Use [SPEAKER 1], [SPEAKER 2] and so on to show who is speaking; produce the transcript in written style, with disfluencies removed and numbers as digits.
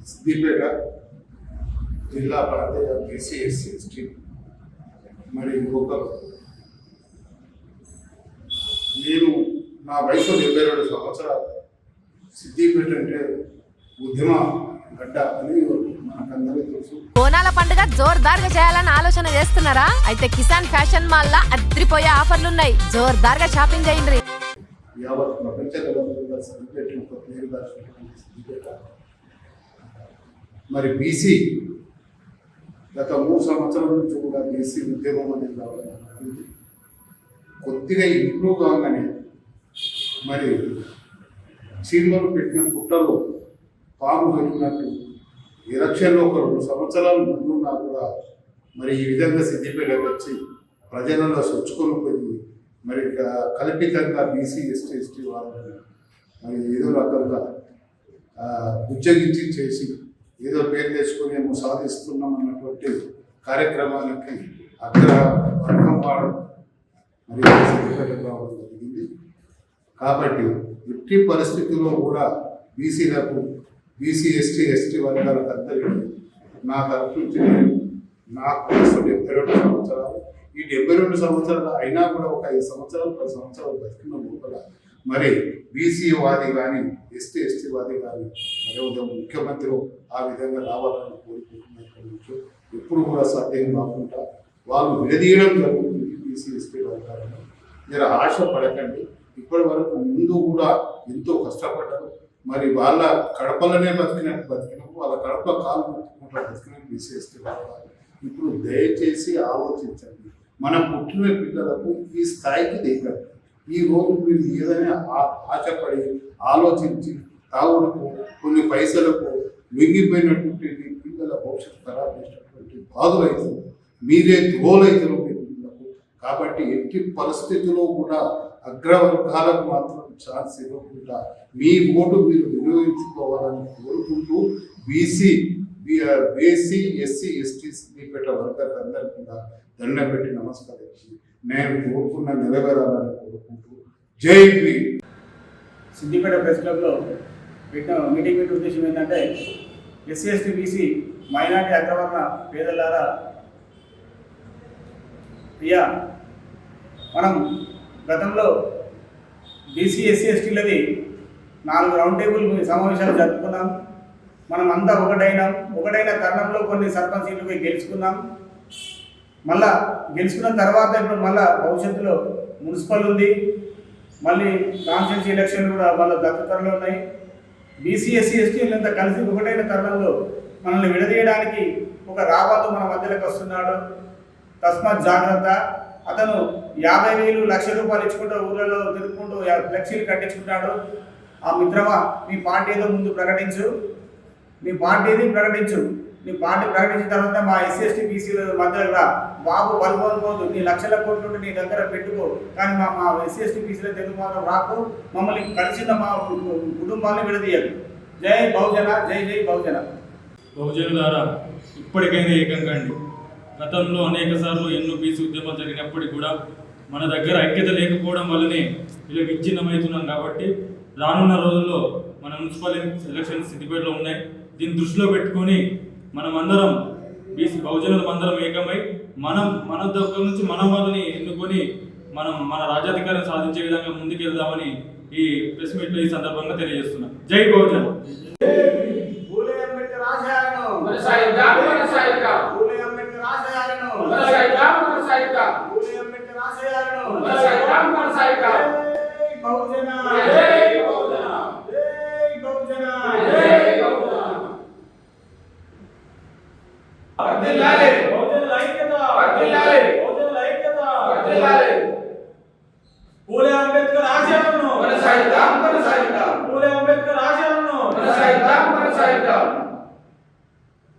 [SPEAKER 1] సిద్దిపేట జిల్లా ప్రాంతీయ BC SC ST మరి యువకులు. నేను నా వయసు 72 సంవత్సరాలు. సిద్దిపేట అంటే ఉద్యమ గడ్డ అని మనకందరికీ తెలుసు.
[SPEAKER 2] బోనాల పండుగ జోర్దార్గా చేయాలని ఆలోచన చేస్తున్నారా? అయితే కిసాన్ ఫ్యాషన్ మాల్ లా అద్రిపోయే ఆఫర్లున్నాయి. జోర్దార్గా షాపింగ్ చేయండి.
[SPEAKER 1] యావత్ ప్రపంచంలో సిద్దిపేట ఒక పేరుగా సిద్దిపేట. మరి బీసీ గత 3 సంవత్సరాల నుంచి కూడా బీసీ ఉద్యమం అనేది రావడం కొద్దిగా ఇంప్రూవ్ కాగానే మరి చీమలు పెట్టిన పుట్టలో పాము పెట్టినట్టు ఎలక్షన్లో ఒక 2 సంవత్సరాల ముందున్నా కూడా మరి ఈ విధంగా సిద్దిపేటకు వచ్చి ప్రజలలో సొచ్చుకొని పోయి మరి కల్పితంగా బీసీ ఎస్టీ వాళ్ళని మరి ఏదో రకంగా ఉద్యోగించి చేసి ఏదో పేరు తెచ్చుకొని ఏమో సాధిస్తున్నాం అన్నటువంటి కార్యక్రమానికి వర్గం వాడు మరి సిద్దిపేటకు రావడం జరిగింది. కాబట్టి ఎట్టి పరిస్థితుల్లో కూడా బీసీలకు బీసీ ఎస్టీ వర్గాలకు అందరికీ నా తరఫు నుంచి నాకు 72 సంవత్సరాలు. ఈ 72 సంవత్సరాలు అయినా కూడా ఒక 5 సంవత్సరాలు 10 సంవత్సరాలు బతికిన లోపల మరి బీసీ వాది కానీ ఎస్టీ వాది కానీ మరి ముఖ్యమంత్రి ఆ విధంగా రావాలని కోరుకుంటున్నట్టు ఎప్పుడు కూడా సాధ్యం కాకుండా వాళ్ళు విడదీయడం జరుగుతుంది. బీసీ ఎస్టీ వర్గాలను మీరు ఆశ పడకండి. ఇప్పటి వరకు ముందు కూడా ఎంతో కష్టపడ్డారు. మరి వాళ్ళ కడపలనే బతికినప్పుడు వాళ్ళ కడప కాలు బతికిన బీసీ ఎస్టీ వర్గాలు. ఇప్పుడు దయచేసి ఆలోచించండి. మనం పుట్టిన పిల్లలకు ఈ స్థాయికి దిగండి. ఈ రోజు మీరు ఏదైనా ఆశపడి ఆలోచించి తాగుడుకు కొన్ని పైసలకు మింగిపోయినటువంటి మీ పిల్లల భవిష్యత్తు ఖరాబ్ చేసినటువంటి బాధలు అవుతుంది. మీరే తోలవుతారు మీ పిల్లలకు. కాబట్టి ఎట్టి పరిస్థితుల్లో కూడా అగ్రవర్గాలకు మాత్రం ఛాన్స్ ఇవ్వకుండా మీ ఓటు మీరు వినియోగించుకోవాలని కోరుకుంటూ బీసీ ఎస్సీ ఎస్టీ సిద్దిపేట వర్గాలకు అందరికీ కూడా దండం పెట్టి నమస్కరించి నేను కోరుకున్న నెరవేరాలని కోరుకుంటూ జై భీమ్.
[SPEAKER 3] సిద్దిపేట ప్రెస్ క్లబ్లో పెట్టిన మీటింగ్ పెట్టిన ఉద్దేశం ఏంటంటే ఎస్సీ ఎస్టీ బీసీ మైనార్టీ అగ్రవర్ణ పేదలారా, అయ్యా మనం గతంలో బీసీ ఎస్సీ ఎస్టీలది 4 రౌండ్ టేబుల్ సమావేశాలు జరుపుకున్నాం. మనం అంతా ఒకటైన తరుణంలో కొన్ని సర్పంచ్ సీట్లు పోయి గెలుచుకున్నాం. మళ్ళా గెలుచుకున్న తర్వాత ఇప్పుడు మళ్ళీ భవిష్యత్తులో మున్సిపల్ ఉంది, మళ్ళీ కాన్స్టిట్యూన్సీ ఎలక్షన్లు కూడా మళ్ళీ దగ్గరలో ఉన్నాయి. బీసీ ఎస్సీ ఎస్టీలంతా కలిసి ఒకటైన తరుణంలో మనల్ని విడదీయడానికి ఒక రాబాతు మన మధ్యలోకి వస్తున్నాడు. తస్మాత్ జాగ్రత్త. అతను 50,000 1,00,000 రూపాయలు ఇచ్చుకుంటూ ఊళ్ళలో తిరుగుకుంటూ ఫ్లెక్సీలు కట్టించుకుంటాడు. ఆ మిత్రమా, నీ పార్టీ ఏదో ముందు ప్రకటించు. నీ పార్టీని ప్రకటించు. నీ పార్టీ ప్రకటించిన తర్వాత మా ఎస్సీ ఎస్టీ బీసీల మధ్యలో బాబు బలుకోదు. నీ 1,00,000 కోట్లు నీ దగ్గర పెట్టుకో, కానీ మా ఎస్సీ ఎస్టీ బీసీల తెలుగు మాత్రం రాకు. మమ్మల్ని కలిసిన మా కుటుంబాన్ని విడదీయదు. జై బహుజన, జై జై బహుజన.
[SPEAKER 4] బహుజనులారా, ఇప్పటికైనా ఏకంకండి. గతంలో అనేక సార్లు ఎన్నో బీసీ ఉద్యమాలు జరిగినప్పటికీ కూడా మన దగ్గర ఐక్యత లేకపోవడం వల్లనే ఇలా విచ్ఛిన్నమవుతున్నాం. కాబట్టి రానున్న రోజుల్లో మన మున్సిపల్ ఎలక్షన్స్ సిద్దిపేటలో ఉన్నాయి. దీన్ని దృష్టిలో పెట్టుకొని మనమందరం బీసీ బహుజనులం అందరం ఏకమై మన దగ్గర నుంచి మన వాళ్ళని ఎన్నుకొని మన రాజ్యాధికారం సాధించే విధంగా ముందుకెళ్దామని ఈ ప్రెస్ మీట్లో ఈ సందర్భంగా తెలియజేస్తున్నాం. జై బహుజన.
[SPEAKER 5] పూలే అంబేద్కర్ ఆశయాలను కొనసాగిద్దాం. పూలే అంబేద్కర్ ఆశయాలను కొనసాగిద్దాం.